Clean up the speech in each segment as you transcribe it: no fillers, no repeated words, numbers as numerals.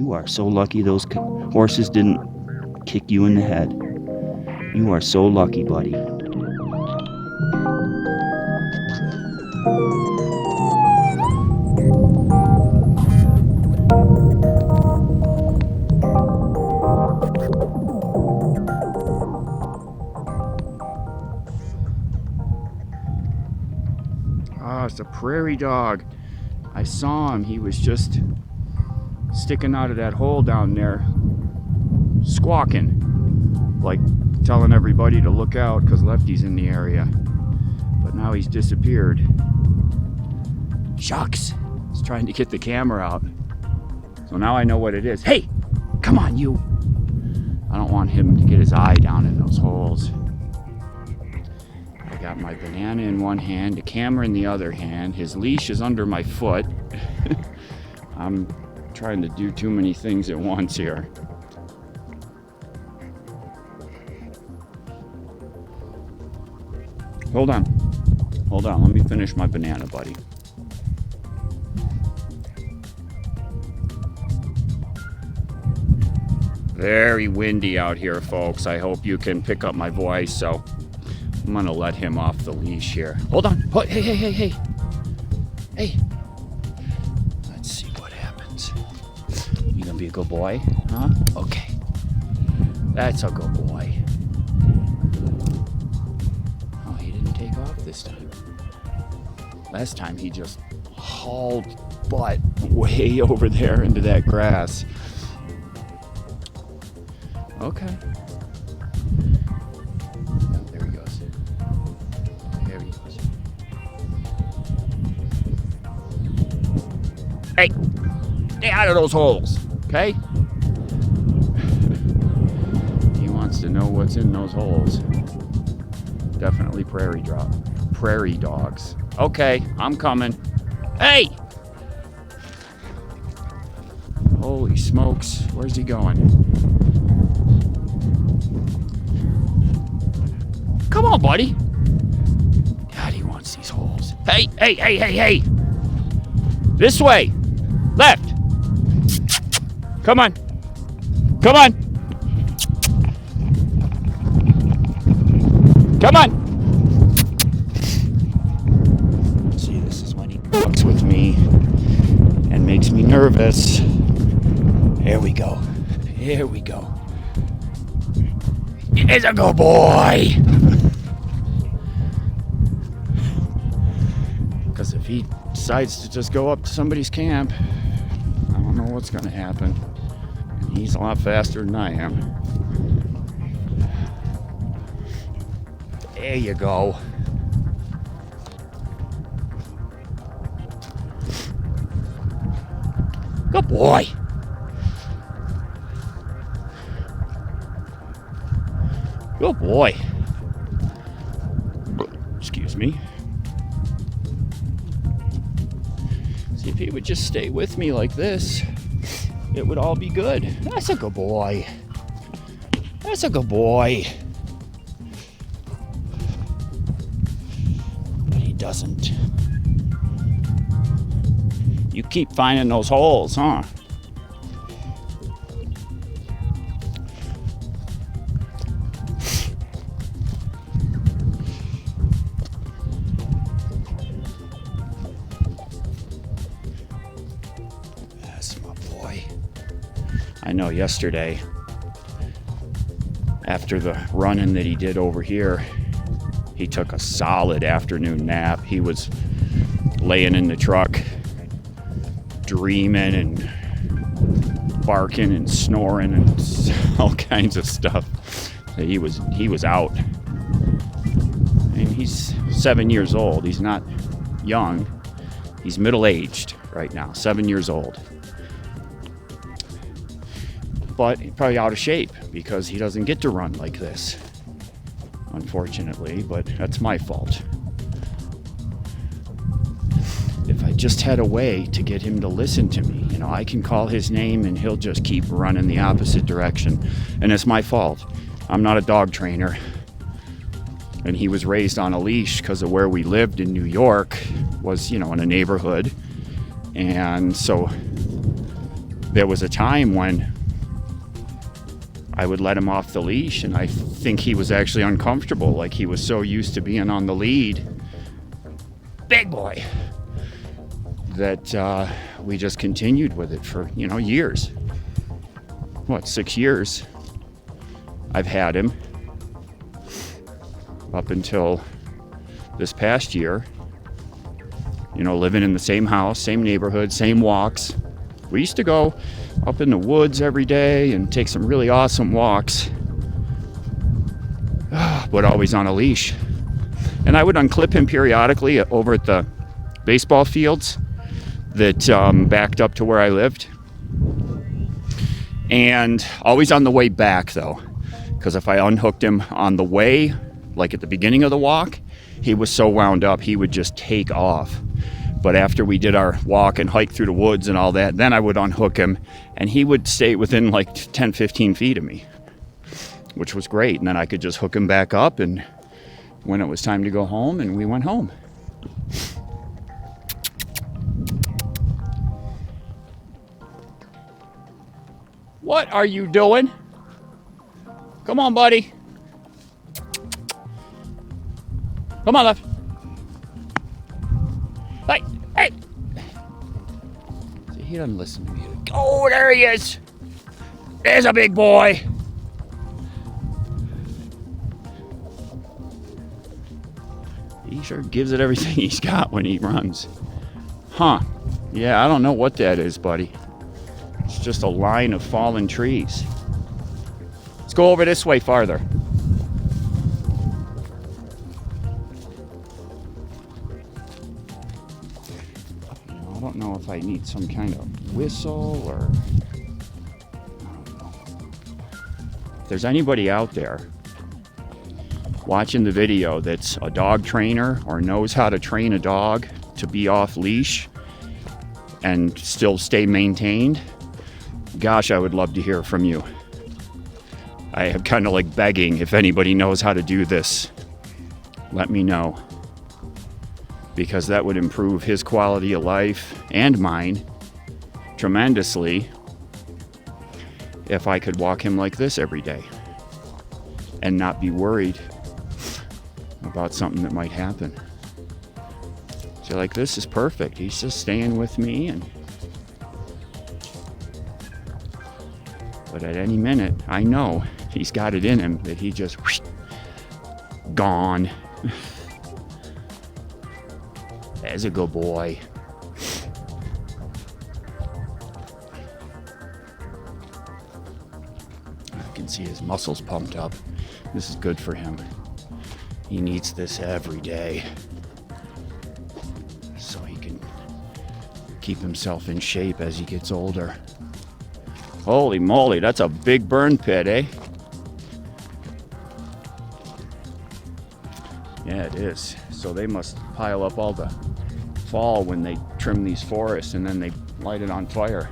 You are so lucky those horses didn't kick you in the head. You are so lucky, buddy. Oh, it's a prairie dog. I saw him. He was just sticking out of that hole down there, squawking, like telling everybody to look out because Lefty's in the area. But now he's disappeared. Shucks. He's trying to get the camera out. So now I know what it is. Hey, come on, you. I don't want him to get his eye down in those holes. I got my banana in one hand, the camera in the other hand. His leash is under my foot. I'm trying to do too many things at once here. Hold on, let me finish my banana, buddy. Very windy out here, folks. I hope you can pick up my voice, so I'm gonna let him off the leash here. Hold on, hey. Let's see what happens. You gonna be a good boy, huh? Okay, that's a good boy. Oh, he didn't take off this time. Last time he just hauled butt way over there into that grass. Okay. Oh, there he goes. There he goes. Hey, stay out of those holes, okay? He wants to know what's in those holes. Definitely prairie dogs. Okay, I'm coming. Hey! Holy smokes, where's he going? Come on, buddy. God, he wants these holes. Hey. This way. Left. Come on. Come on. See, this is when he fucks with me and makes me nervous. Here we go. He's a good boy. Because if he decides to just go up to somebody's camp, I don't know what's going to happen. And he's a lot faster than I am. There you go. Good boy. Good boy. Excuse me. See, if he would just stay with me like this, it would all be good. That's a good boy. But he doesn't. You keep finding those holes, huh? I know yesterday, after the running that he did over here, he took a solid afternoon nap. He was laying in the truck, dreaming and barking and snoring and all kinds of stuff. He was out. And he's 7 years old. He's not young. He's middle-aged right now, 7 years old. But probably out of shape because he doesn't get to run like this, unfortunately, but that's my fault. If I just had a way to get him to listen to me, I can call his name and he'll just keep running the opposite direction, and it's my fault. I'm not a dog trainer, and he was raised on a leash because of where we lived in New York was, in a neighborhood, and so there was a time when I would let him off the leash, and I think he was actually uncomfortable. Like, he was so used to being on the lead, big boy, that we just continued with it for, you know, years. What, 6 years I've had him, up until this past year. You know, living in the same house, same neighborhood, same walks. We used to go up in the woods every day and take some really awesome walks, but always on a leash. And I would unclip him periodically over at the baseball fields that backed up to where I lived. And always on the way back, though, because if I unhooked him on the way, like at the beginning of the walk, he was so wound up, he would just take off. But after we did our walk and hike through the woods and all that, then I would unhook him, and he would stay within like 10, 15 feet of me, which was great. And then I could just hook him back up, and when it was time to go home, and we went home. What are you doing? Come on, buddy. Come on, Left. Hey, hey. See, he doesn't listen to me. Oh, there he is. There's a big boy. He sure gives it everything he's got when he runs. Huh. Yeah, I don't know what that is, buddy. It's just a line of fallen trees. Let's go over this way farther. I don't know if I need some kind of whistle or... I don't know. If there's anybody out there watching the video that's a dog trainer or knows how to train a dog to be off leash and still stay maintained, gosh, I would love to hear from you. I am kind of like begging, if anybody knows how to do this, let me know. Because that would improve his quality of life and mine tremendously if I could walk him like this every day and not be worried about something that might happen. So like, this is perfect. He's just staying with me, but at any minute, I know he's got it in him that he just gone. There's a good boy. I can see his muscles pumped up. This is good for him. He needs this every day so he can keep himself in shape as he gets older. Holy moly, that's a big burn pit, eh? Yeah, it is. So they must pile up all the fall when they trim these forests and then they light it on fire.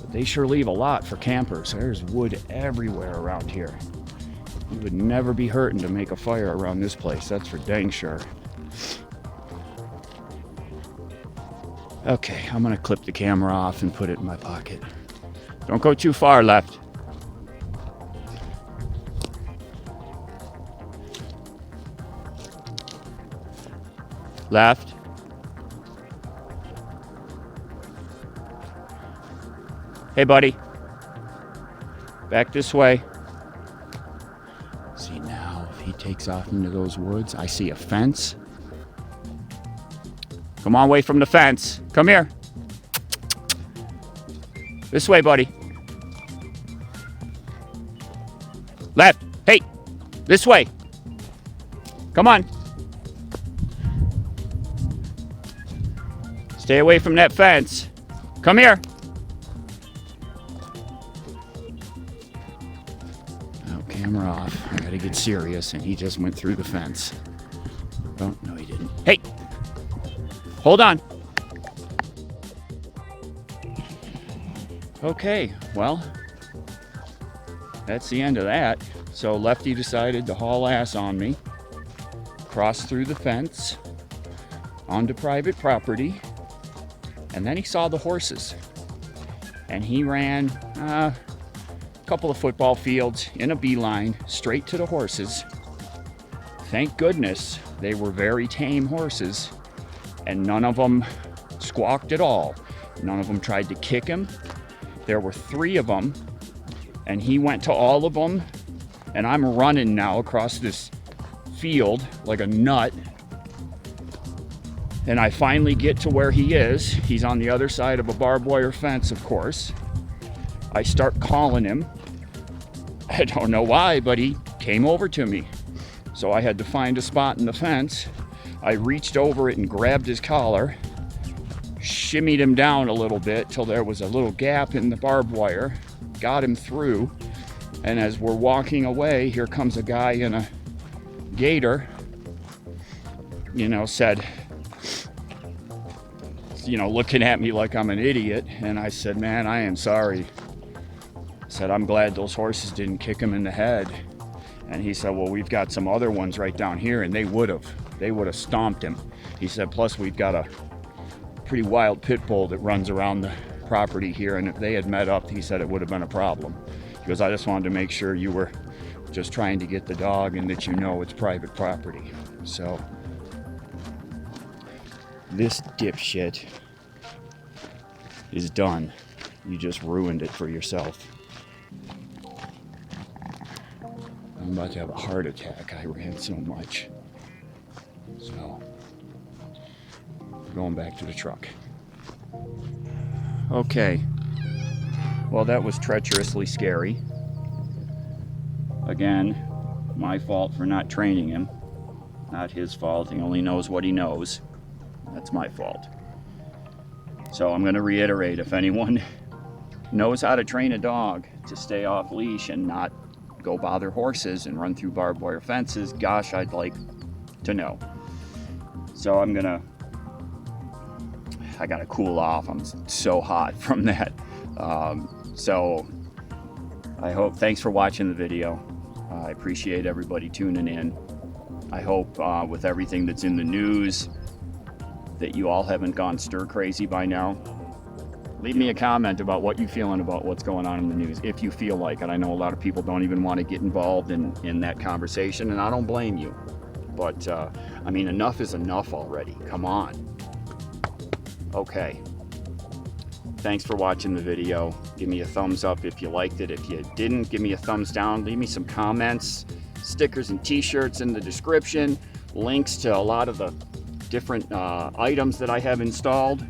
But they sure leave a lot for campers. There's wood everywhere around here. You would never be hurting to make a fire around this place, that's for dang sure. Okay, I'm gonna clip the camera off and put it in my pocket. Don't go too far left. Left. Hey, buddy. Back this way. See, now if he takes off into those woods, I see a fence. Come on, away from the fence. Come here. This way, buddy. Left. Hey, this way. Come on. Stay away from that fence. Come here. Oh, camera off. I gotta get serious, and he just went through the fence. Oh, no, he didn't. Hey! Hold on. Okay, well, that's the end of that. So Lefty decided to haul ass on me, cross through the fence, onto private property, And then he saw the horses. And he ran a couple of football fields in a beeline straight to the horses. Thank goodness they were very tame horses, and none of them squawked at all. None of them tried to kick him. There were 3 of them, and he went to all of them, and I'm running now across this field like a nut. And I finally get to where he is. He's on the other side of a barbed wire fence, of course. I start calling him. I don't know why, but he came over to me. So I had to find a spot in the fence. I reached over it and grabbed his collar, shimmied him down a little bit till there was a little gap in the barbed wire, got him through. And as we're walking away, here comes a guy in a gator, said, looking at me like I'm an idiot. And I said, man, I am sorry. I said, I'm glad those horses didn't kick him in the head. And he said, well, we've got some other ones right down here, and they would have stomped him. He said, plus we've got a pretty wild pit bull that runs around the property here, and if they had met up, he said it would have been a problem. He goes, I just wanted to make sure you were just trying to get the dog and that it's private property. So this dipshit is done. You just ruined it for yourself. I'm about to have a heart attack. I ran so much. So, we're going back to the truck. Okay. Well, that was treacherously scary. Again, my fault for not training him. Not his fault. He only knows what he knows. That's my fault. So I'm going to reiterate, if anyone knows how to train a dog to stay off leash and not go bother horses and run through barbed wire fences, gosh, I'd like to know. So I gotta cool off. I'm so hot from that. So I hope, thanks for watching the video. I appreciate everybody tuning in. I hope with everything that's in the news that you all haven't gone stir crazy by now. Leave me a comment about what you're feeling about what's going on in the news, if you feel like it. I know a lot of people don't even want to get involved in that conversation, and I don't blame you. But, I mean, enough is enough already. Come on. Okay. Thanks for watching the video. Give me a thumbs up if you liked it. If you didn't, give me a thumbs down. Leave me some comments. Stickers and t-shirts in the description. Links to a lot of the different items that I have installed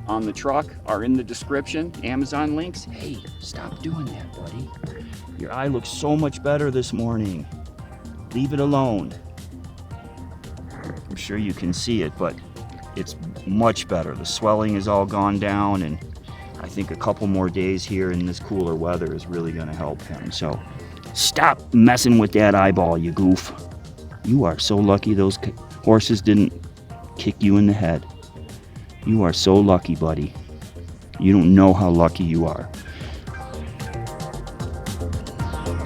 on the truck are in the description. Amazon links. Hey, stop doing that, buddy. Your eye looks so much better this morning. Leave it alone. I'm sure you can see it, but it's much better. The swelling is all gone down, and I think a couple more days here in this cooler weather is really going to help him. So stop messing with that eyeball, you goof. You are so lucky those horses didn't kick you in the head. You are so lucky, buddy. You don't know how lucky you are.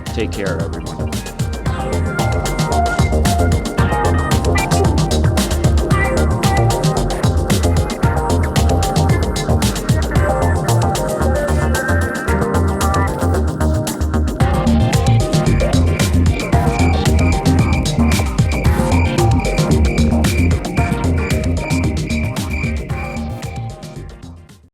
Take care, everyone.